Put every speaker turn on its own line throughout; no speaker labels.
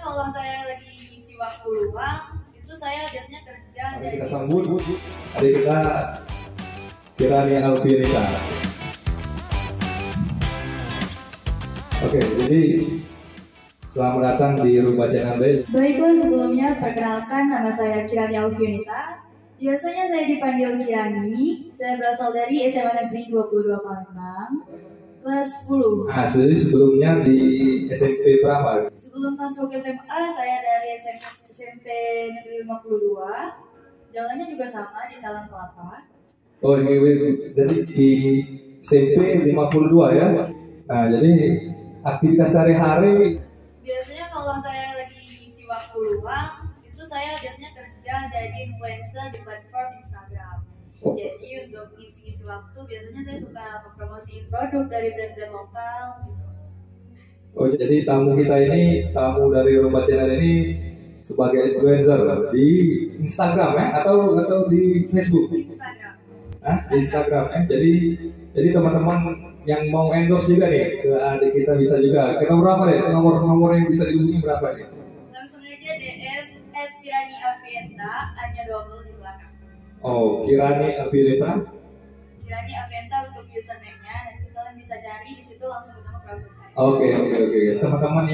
kalau saya lagi ngisi waktu luang, itu saya biasanya kerja.
Mari kita sambut adik kita Kirani Alfianita. Oke, jadi selamat datang di Rumah Channel.
Baiklah, sebelumnya perkenalkan, nama saya Kirani Alfianita. Biasanya saya dipanggil Kirani. Saya berasal dari SMA Negeri 22 Palembang, kelas 10.
Nah, jadi sebelumnya di SMP berapa?
Sebelum masuk SMA, saya dari SMP Negeri 52. Jalannya juga sama di Talang Kelapa.
Oh, jadi di SMP 52 ya. Nah, jadi aktivitas sehari-hari.
Biasanya kalau saya lagi ngisi waktu luang, itu saya biasanya kerja jadi influencer di platform Instagram. Jadi untuk ngisi-ngisi waktu, biasanya saya suka mempromosiin produk dari brand-brand lokal gitu.
Oh, jadi tamu kita ini, tamu dari Rumah Channel ini sebagai influencer di Instagram ya, atau di Facebook?
Instagram.
Di Instagram ya. Jadi teman-teman yang mau endorse juga nih ke adik kita bisa juga. Kita berapa deh? Nomor yang bisa dihubungi berapa nih?
Langsung aja DM @kirani_afienta, hanya double di belakang.
Oh, Kirani Alfianita.
Kirani Afienta untuk username-nya, nanti kalian bisa cari di situ langsung ketemu profil saya.
Oke. Teman-teman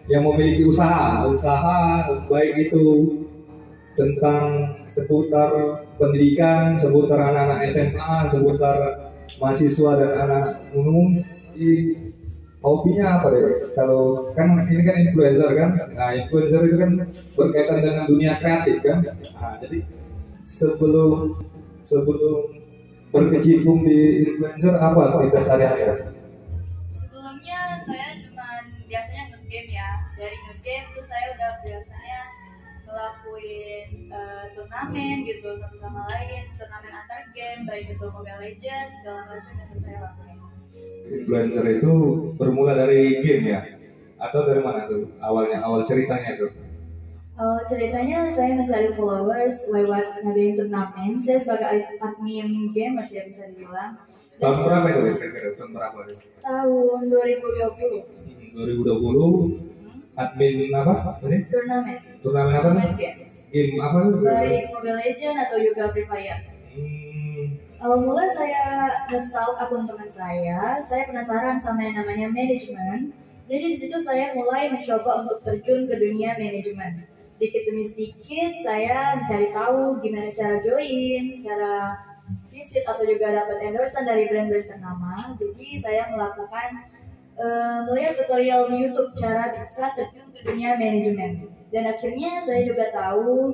yang memiliki usaha baik itu tentang seputar pendidikan, seputar anak-anak SMA, seputar mahasiswa dan anak umum, hobinya apa deh? Kalau kan ini kan influencer kan, nah influencer itu kan berkaitan dengan dunia kreatif kan. Nah, jadi sebelum berkecimpung di influencer apa aktivitas sehari-hari?
Sebelumnya saya cuma biasanya nge-game ya. Dari nge-game tuh saya udah biasanya ngelakuin turnamen gitu satu sama lain, turnamen antar game, baik itu Mobile Legends segala macam yang saya lakuin.
Influencer itu bermula dari game ya? Atau dari mana tuh awal ceritanya tuh?
Awal ceritanya saya mencari followers lewat ngadain turnamen. Saya sebagai admin gamers ya bisa dibilang.
Tahun berapa itu kira-kira? Tahun berapa?
Tahun 2020.
2020 admin apa? Tadi?
Turnamen.
Turnamen apa?
Turnamen games.
Game apa tuh?
Baik Mobile Legends atau juga Free Fire. Awal mula saya nge-stalk akun teman saya penasaran sama yang namanya manajemen. Jadi di situ saya mulai mencoba untuk terjun ke dunia manajemen. Sedikit demi sedikit saya mencari tahu gimana cara join, cara visit atau juga dapat endorsement dari brand-brand ternama. Jadi saya melihat tutorial di YouTube cara bisa terjun ke dunia manajemen. Dan akhirnya saya juga tahu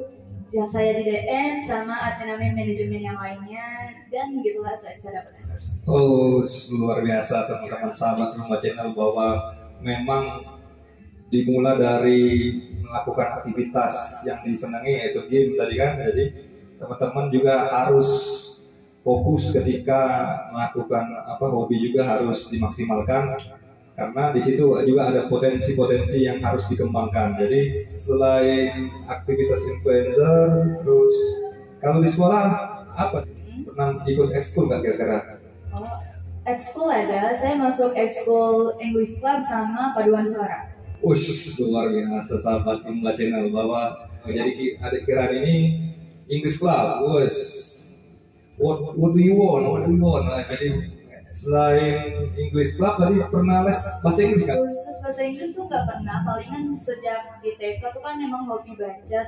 ya saya di DM sama admin manajemen yang lainnya, dan gitulah saya bisa dapat endorse.
Oh, luar biasa teman-teman sahabat Rumah Channel, bahwa memang dimulai dari melakukan aktivitas yang disenangi yaitu game tadi kan. Jadi teman-teman juga harus fokus ketika melakukan hobi juga harus dimaksimalkan, karena di situ juga ada potensi-potensi yang harus dikembangkan. Jadi selain aktivitas influencer, terus kalau di sekolah apa? Pernah ikut ekskul nggak kira-kira?
Oh, ekskul ada. Saya masuk ekskul English Club sama paduan suara.
Luar biasa sahabat Rumah Channel, bahwa jadi adik Kirani ini English Club. What do you want? Nah, jadi selain English Club tadi pernah les bahasa Inggris kan?
Kursus bahasa Inggris tuh nggak pernah. Palingan sejak di TK tuh kan memang hobi baca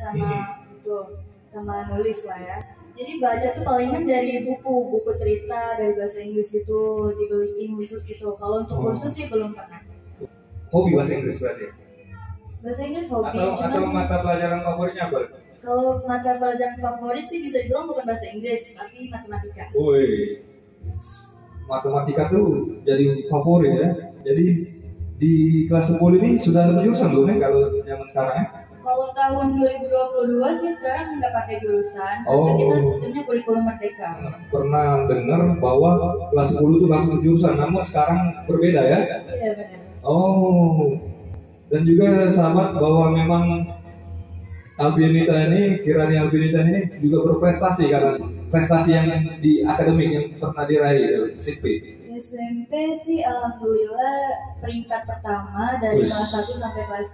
sama nulis lah ya. Jadi baca tuh palingan dari buku cerita dari bahasa Inggris gitu, dibeliin khusus gitu. Kalau untuk kursus sih belum pernah.
Hobi bahasa Inggris berarti?
Bahasa Inggris hobi.
Atau mata pelajaran favoritnya apa?
Kalau mata pelajaran favorit sih bisa dibilang bukan bahasa Inggris, tapi matematika.
Woi, matematika tuh jadi favorit ya. Jadi di kelas 10 ini sudah ada jurusan belum ya kalau zaman sekarang ya?
Kalau tahun 2022 sih sekarang nggak pakai jurusan, karena kita sistemnya kurikulum merdeka.
Pernah dengar bahwa kelas 10 itu langsung jurusan, namun sekarang berbeda ya?
Iya benar.
Oh, dan juga sahabat bahwa memang Kirani Alfianita ini juga berprestasi karena prestasi yang di akademik yang pernah diraih SMP.
SMP sih alhamdulillah peringkat pertama dari kelas 1 sampai kelas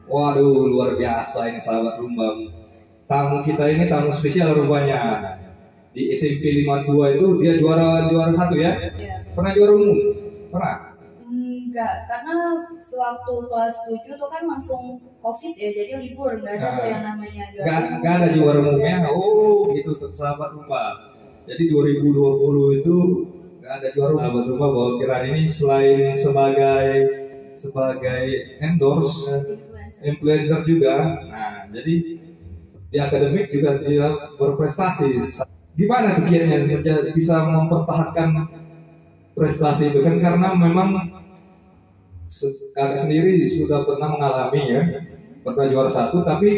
3.
Waduh, luar biasa ini sahabat Rumba. Tamu kita ini tamu spesial rupanya. Di SMP 52 itu dia juara satu ya?
Iya.
Pernah juara umum? Pernah?
Enggak, karena sewaktu kelas 7 tuh kan langsung COVID ya, jadi libur, nggak ada tuh yang namanya juara.
Nggak ada juara umumnya. Oh, gitu untuk sahabat Rumba. Jadi 2020 itu nggak ada juara umum. Sahabat Rumba bahwa Kiran ini selain sebagai endorse, influencer juga. Nah, jadi di akademik juga dia berprestasi. Gimana tuh kiannya bisa mempertahankan prestasi itu kan karena memang kakak sendiri sudah pernah mengalami ya, pernah juara satu tapi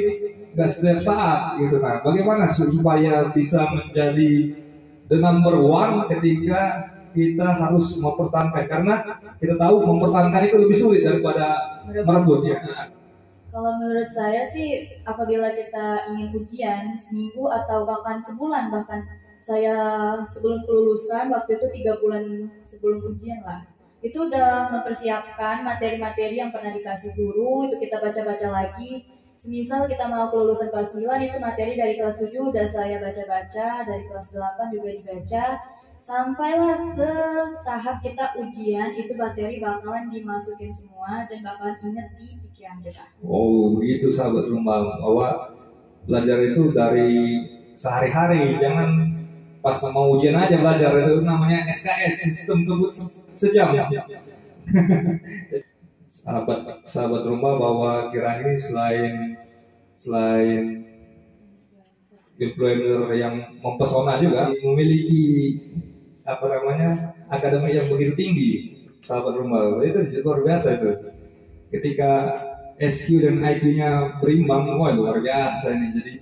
nggak setiap saat gitu. Nah, bagaimana supaya bisa menjadi the number one ketika kita harus mempertahankan, karena kita tahu mempertahankan itu lebih sulit daripada merebut ya.
Kalau menurut saya sih, apabila kita ingin ujian seminggu atau bahkan sebulan, bahkan saya sebelum kelulusan waktu itu 3 bulan sebelum ujian lah, itu udah mempersiapkan materi-materi yang pernah dikasih guru, itu kita baca-baca lagi. Semisal kita mau kelulusan kelas 9, itu materi dari kelas 7 udah saya baca-baca, dari kelas 8 juga dibaca. Sampailah ke tahap kita ujian, itu materi bakalan dimasukin semua dan bakalan inget di pikiran kita.
Oh begitu sahabat Rumba, bahwa belajar itu dari sehari-hari, jangan pas mau ujian aja belajar. Itu namanya SKS, sistem kebut sejam. sahabat Rumba bahwa Kiran ini selain influencer yang mempesona juga memiliki akademi yang begitu tinggi. Sahabat Rumba itu luar biasa itu. Ketika SQ dan IQ-nya berimbang, wah luar biasa ini. Jadi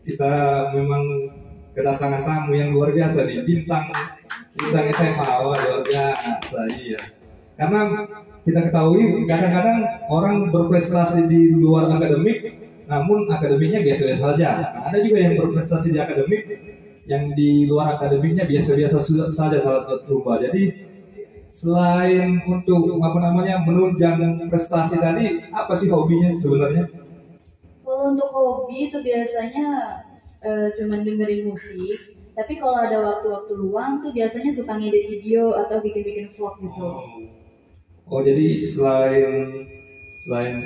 kita memang kedatangan tamu yang luar biasa nih, bintang SMA, wah luar biasa iya. Karena kita ketahui kadang-kadang orang berprestasi di luar akademik, namun akademiknya biasa-biasa saja. Nah, ada juga yang berprestasi di akademik, yang di luar akademiknya biasa-biasa saja sahabat Rumba. Jadi selain untuk menunjang prestasi tadi, apa sih hobinya sebenarnya?
Kalau untuk hobi itu biasanya cuma dengerin musik. Tapi kalau ada waktu-waktu luang tuh biasanya suka ngedit video atau bikin-bikin vlog gitu.
Oh jadi selain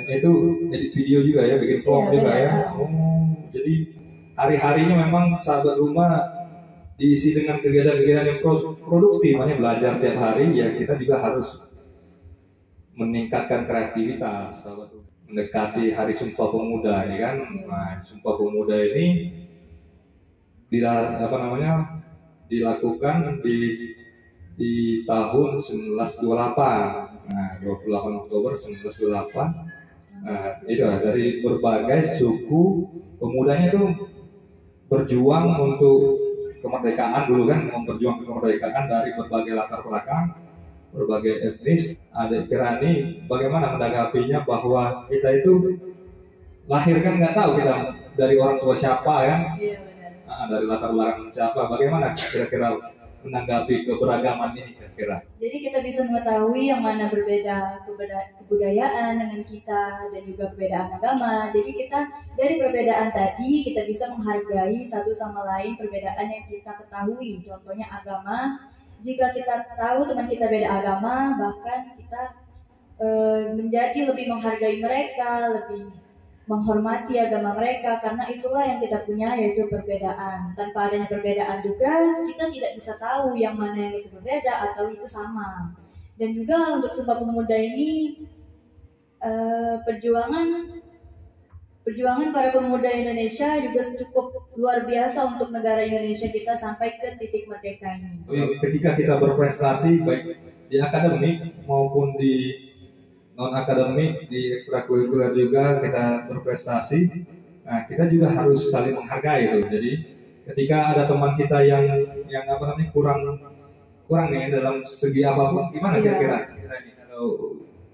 itu edit video juga ya, bikin vlog juga ya. Oh jadi hari-harinya memang sahabat Rumba diisi dengan kegiatan-kegiatan yang produktif, makanya belajar tiap hari ya. Kita juga harus meningkatkan kreativitas, sahabat. Mendekati Hari Sumpah Pemuda ini kan. Nah, Sumpah Pemuda ini dilakukan di tahun 1928. Nah, 28 Oktober 1928. Nah, itu dari berbagai suku pemudanya itu berjuang untuk kemerdekaan dulu kan, memperjuangkan kemerdekaan dari berbagai latar belakang, berbagai etnis. Adik Kirani bagaimana menanggapinya bahwa kita itu lahir kan nggak tahu kita dari orang tua siapa kan?
Iya benar.
Dari latar belakang siapa? Bagaimana kira-kira menanggapi keberagaman ini kira-kira?
Jadi kita bisa mengetahui yang mana berbeda kebudayaan dengan kita dan juga perbedaan agama. Jadi kita dari perbedaan tadi kita bisa menghargai satu sama lain perbedaan yang kita ketahui. Contohnya agama. Jika kita tahu teman kita beda agama, bahkan kita menjadi lebih menghargai mereka, lebih menghormati agama mereka, karena itulah yang kita punya, yaitu perbedaan. Tanpa adanya perbedaan juga kita tidak bisa tahu yang mana yang itu berbeda atau itu sama. Dan juga untuk Sumpah Pemuda ini perjuangan para pemuda Indonesia juga cukup luar biasa untuk negara Indonesia kita sampai ke titik merdeka ini.
Ketika kita berprestasi baik di akademik maupun di non akademik, di ekstrakurikuler juga kita berprestasi. Nah, kita juga harus saling menghargai itu. Jadi ketika ada teman kita yang kurang nih dalam segi apapun, gimana kira-kira ini?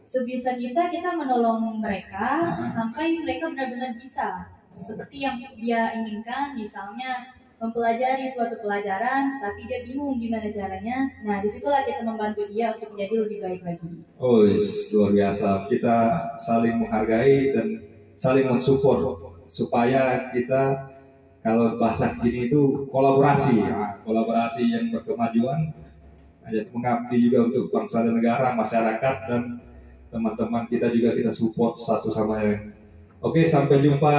Sebisa kita menolong mereka sampai mereka benar-benar bisa seperti yang dia inginkan. Misalnya mempelajari suatu pelajaran, tapi dia bingung gimana caranya. Nah, disitulah kita membantu dia untuk menjadi lebih baik lagi.
Oh, luar biasa. Kita saling menghargai dan saling mensupport supaya kita kalau bahasa kini itu kolaborasi, ya. Kolaborasi yang berkemajuan, mengabdi juga untuk bangsa dan negara, masyarakat, dan teman-teman kita juga kita support satu sama lain. Oke, sampai jumpa.